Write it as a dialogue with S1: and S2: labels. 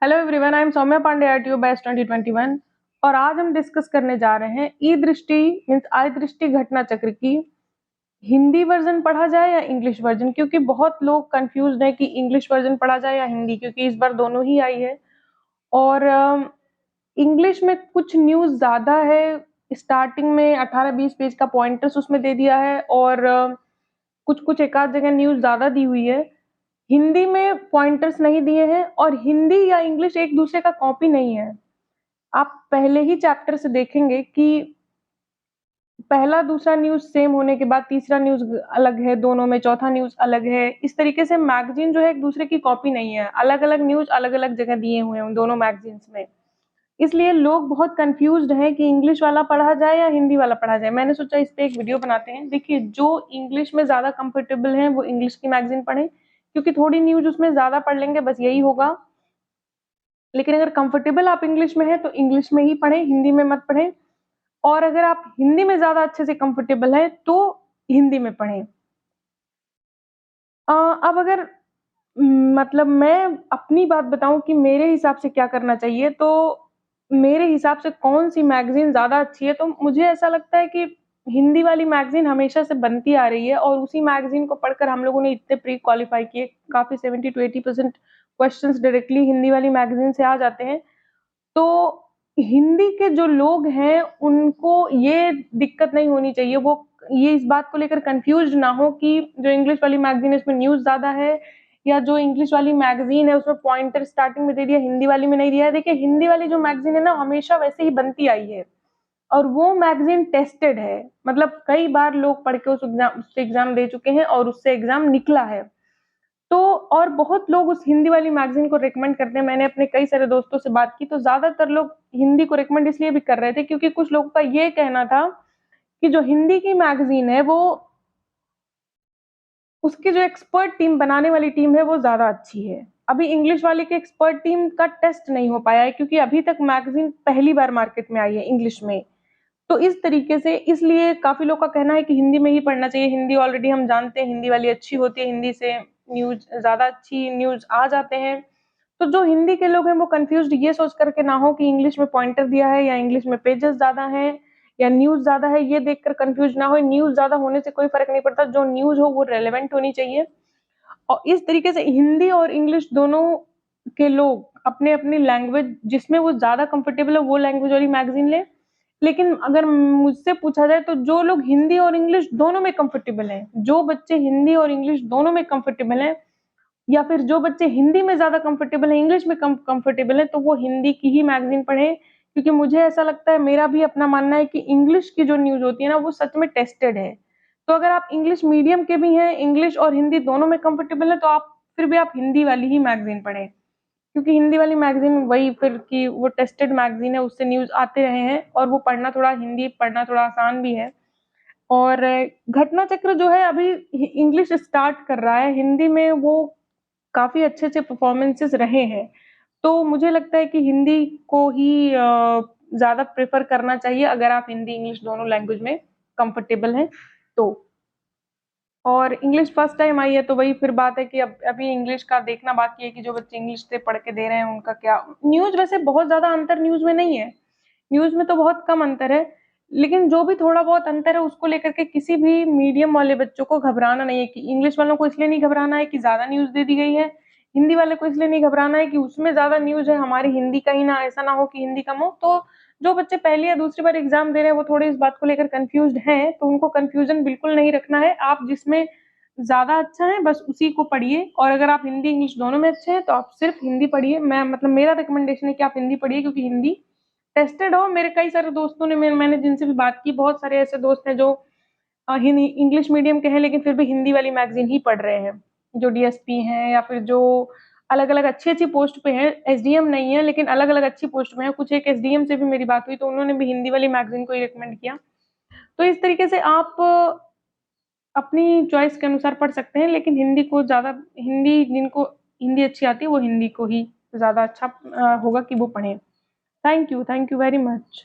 S1: Hello everyone, I am Saumya Pandey at you best 2021 और आज हम डिस्कस करने जा रहे हैं ई दृष्टि मीन्स आई दृष्टि घटना चक्र की हिंदी वर्जन पढ़ा जाए या इंग्लिश वर्जन, क्योंकि बहुत लोग कंफ्यूज्ड है कि इंग्लिश वर्जन पढ़ा जाए या हिंदी, क्योंकि इस बार दोनों ही आई है। और इंग्लिश में कुछ न्यूज़ ज़्यादा है, स्टार्टिंग में 18-20 पेज का पॉइंटर्स उसमें दे दिया है और कुछ कुछ एक आध जगह न्यूज़ ज़्यादा दी हुई है। हिंदी में पॉइंटर्स नहीं दिए हैं और हिंदी या इंग्लिश एक दूसरे का कॉपी नहीं है। आप पहले ही चैप्टर से देखेंगे कि पहला दूसरा न्यूज़ सेम होने के बाद तीसरा न्यूज़ अलग है दोनों में, चौथा न्यूज़ अलग है। इस तरीके से मैगज़ीन जो है एक दूसरे की कॉपी नहीं है, अलग-अलग न्यूज़ अलग-अलग जगह दिए हुए हैं उन दोनों मैगज़ीन्स में। इसलिए लोग बहुत कन्फ्यूज़्ड हैं कि इंग्लिश वाला पढ़ा जाए या हिंदी वाला पढ़ा जाए। मैंने सोचा इस पे एक वीडियो बनाते हैं। देखिए, जो इंग्लिश में ज़्यादा कंफर्टेबल हैं वो इंग्लिश की मैगज़ीन पढ़ें, क्योंकि थोड़ी न्यूज़ उसमें ज़्यादा पढ़ लेंगे, बस यही होगा। लेकिन अगर कंफर्टेबल आप इंग्लिश में हैं तो इंग्लिश में ही पढ़ें, हिंदी में मत पढ़ें। और अगर आप हिंदी में ज़्यादा अच्छे से कंफर्टेबल हैं तो हिंदी में पढ़ें। अब अगर मतलब मैं अपनी बात बताऊँ कि मेरे हिसाब से क्या करना चाहिए, तो मेरे हिसाब से कौन-सी मैगज़ीन ज़्यादा अच्छी है, तो मुझे ऐसा लगता है कि हिंदी वाली मैगज़ीन हमेशा से बनती आ रही है और उसी मैगज़ीन को पढ़कर हम लोगों ने इतने प्री क्वालीफाई किए, काफ़ी 70 टू 80% क्वेश्चन्स डायरेक्टली हिंदी वाली मैगज़ीन से आ जाते हैं। तो हिंदी के जो लोग हैं, उनको ये दिक्कत नहीं होनी चाहिए, वो ये इस बात को लेकर कन्फ्यूज़्ड ना हो कि जो इंग्लिश वाली मैगज़ीन है उसमें न्यूज़ ज़्यादा है या जो इंग्लिश वाली मैगज़ीन है उसमें पॉइंटर स्टार्टिंग में दे दिया, हिंदी वाली में नहीं दिया है। देखिए, हिंदी वाली जो मैगज़ीन है ना हमेशा वैसे ही बनती आई है और वो मैगज़ीन टेस्टेड है। मतलब कई बार लोग पढ़ के उससे एग्ज़ाम दे चुके हैं और उससे एग्ज़ाम निकला है। तो और बहुत लोग उस हिंदी वाली मैगज़ीन को रिकमेंड करते हैं। मैंने अपने कई सारे दोस्तों से बात की तो ज़्यादातर लोग हिंदी को रिकमेंड इसलिए भी कर रहे थे क्योंकि कुछ लोगों का ये कहना था कि जो हिंदी की मैगज़ीन है वो उसकी जो एक्सपर्ट टीम बनाने वाली टीम है वो ज़्यादा अच्छी है। अभी इंग्लिश वाले की एक्सपर्ट टीम का टेस्ट नहीं हो पाया है क्योंकि अभी तक मैगज़ीन पहली बार मार्केट में आई है इंग्लिश में। तो इस तरीके से इसलिए काफ़ी लोग का कहना है कि हिंदी में ही पढ़ना चाहिए। हिंदी ऑलरेडी हम जानते हैं हिंदी वाली अच्छी होती है, हिंदी से न्यूज़ ज़्यादा अच्छी न्यूज़ आ जाते हैं। तो जो हिंदी के लोग हैं वो कन्फ्यूज़्ड ये सोच कर के ना हो कि इंग्लिश में पॉइंटर दिया है या इंग्लिश में पेजेज़ ज़्यादा हैं या न्यूज़ ज़्यादा है, ये देखकर कन्फ्यूज़ ना हो। न्यूज़ ज़्यादा होने से कोई फ़र्क नहीं पड़ता, जो न्यूज़ हो वो रेलेवेंट होनी चाहिए। और इस तरीके से हिंदी और इंग्लिश दोनों के लोग अपनी-अपनी लैंग्वेज जिसमें वो ज़्यादा कंफर्टेबल है वो लैंग्वेज वाली मैगज़ीन लें। लेकिन अगर मुझसे पूछा जाए तो जो लोग हिंदी और इंग्लिश दोनों में कंफर्टेबल हैं, जो बच्चे हिंदी और इंग्लिश दोनों में कंफर्टेबल हैं या फिर जो बच्चे हिंदी में ज़्यादा कंफर्टेबल हैं, इंग्लिश में कम कंफर्टेबल हैं, तो वो हिंदी की ही मैगज़ीन पढ़ें। क्योंकि मुझे ऐसा लगता है, मेरा भी अपना मानना है कि इंग्लिश की जो न्यूज़ होती है ना, वो सच में टेस्टेड है। तो अगर आप इंग्लिश मीडियम के भी हैं, इंग्लिश और हिंदी दोनों में कंफर्टेबल हैं, तो फिर भी आप हिंदी वाली ही मैगज़ीन पढ़ें। क्योंकि हिंदी वाली मैगज़ीन वही फिर कि वो टेस्टेड मैगज़ीन है, उससे न्यूज़ आते रहे हैं और वो हिंदी पढ़ना थोड़ा आसान भी है। और घटना चक्र जो है अभी इंग्लिश स्टार्ट कर रहा है, हिंदी में वो काफ़ी अच्छे-अच्छे परफ़ॉर्मेंसेस रहे हैं। तो मुझे लगता है कि हिंदी को ही ज़्यादा प्रेफ़र करना चाहिए अगर आप हिंदी, इंग्लिश दोनों लैंग्वेज में कंफ़र्टेबल हैं तो। और इंग्लिश फर्स्ट टाइम आई है तो वही फिर बात है कि अब अभी इंग्लिश का देखना बाकी है कि जो बच्चे इंग्लिश से पढ़ के दे रहे हैं उनका क्या न्यूज़ वैसे बहुत ज़्यादा अंतर न्यूज़ में नहीं है। न्यूज़ में तो बहुत कम अंतर है, लेकिन जो भी थोड़ा बहुत अंतर है उसको लेकर के किसी भी मीडियम वाले बच्चों को घबराना नहीं है कि इंग्लिश वालों को इसलिए नहीं घबराना है कि ज़्यादा न्यूज़ दे दी गई है, हिंदी वाले को इसलिए नहीं घबराना है कि उसमें ज़्यादा न्यूज़ है, हमारी हिंदी का ही ना ऐसा ना हो कि हिंदी कम हो। तो जो बच्चे पहली या दूसरी बार एग्ज़ाम दे रहे हैं वो थोड़े इस बात को लेकर कन्फ्यूज़्ड हैं, तो उनको कन्फ्यूज़न बिल्कुल नहीं रखना है। आप जिसमें ज़्यादा अच्छा है बस उसी को पढ़िए और अगर आप हिंदी, इंग्लिश दोनों में अच्छे हैं तो आप सिर्फ़ हिंदी पढ़िए। मैं मतलब मेरा रिकमेंडेशन है कि आप हिंदी पढ़िए क्योंकि हिंदी टेस्टेड हो। मेरे कई सारे दोस्तों ने मैंने जिनसे भी बात की, बहुत सारे ऐसे दोस्त हैं जो हिंदी इंग्लिश मीडियम के हैं लेकिन फिर भी हिंदी वाली मैगज़ीन ही पढ़ रहे हैं। जो डीएसपी हैं या फिर जो अलग-अलग अच्छी-अच्छी पोस्ट पे हैं, एसडीएम नहीं है लेकिन अलग-अलग अच्छी पोस्ट पे हैं। कुछ एक एसडीएम से भी मेरी बात हुई तो उन्होंने भी हिंदी वाली मैगज़ीन को ही रिकमेंड किया। तो इस तरीके से आप अपनी चॉइस के अनुसार पढ़ सकते हैं, लेकिन हिंदी जिनको हिंदी अच्छी आती है, वो हिंदी को ही ज़्यादा अच्छा होगा कि वो पढ़ें। Thank you very much.